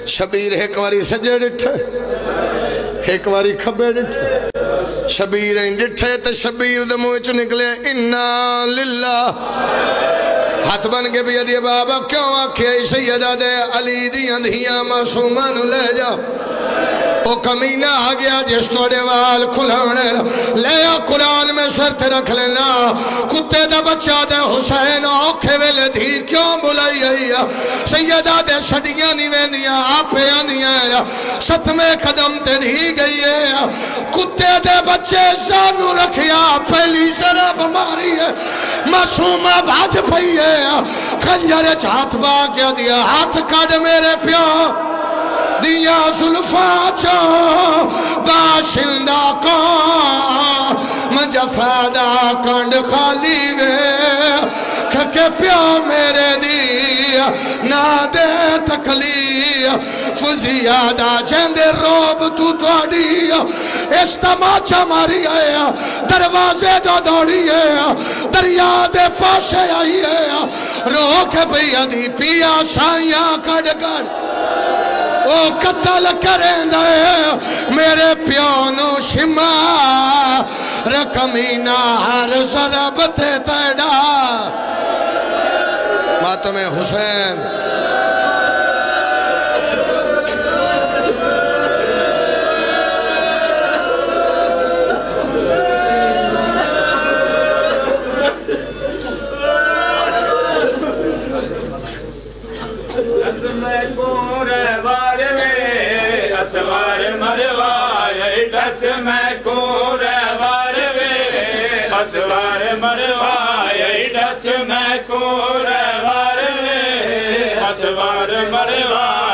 شبیر ایک واری سجے ڈٹھے ایک واری کھبے ڈٹھے شبیر ہیں ڈٹھے تے شبیر دے منہ چ نکلے انا للہ ہاتھ بن کے بھی ادھے بابا کیوں آکھے سیدہ دے علی دی اندھیاں معصومان لے جا او کمینہ آ گیا جس توڑے وال کھلانے لے قرآن میں شرط رکھ لینا کتے دا بچہ دے حسین اوکھے ویلے دھی کیوں بلائی آئی سیدہ دے شڑیاں نیویندیاں آپے آندیاں ستمے قدم تے دھی گئی ہے کتے دے بچے زانو رکھیا پہلی شرف ماری ہے معصومہ بھاج پئی ہے خنجر چاہت با کیا دیا ہاتھ کڑ میرے پیو دیا ظلفہ چو باشندہ کو مجفادہ کنڈ خالی گئے کھکے پیو میرے دیا نا دے تکلیف فزیادہ جیندے روب تو توڑی استماچہ ماری آیا دروازے دو دوڑی ہے دریا دے پاسے آئی ہے روک پیا دی پیا سائیاں کڑ کر او قتل کریں دے میرے پیونو شما رکمینہ ہر ضرب تے تیڑا ماتم حسین اسوار مروائے ڈس میں کون ریوار وے اسوار مروائے ڈس میں کون ریوار وے اسوار مروائے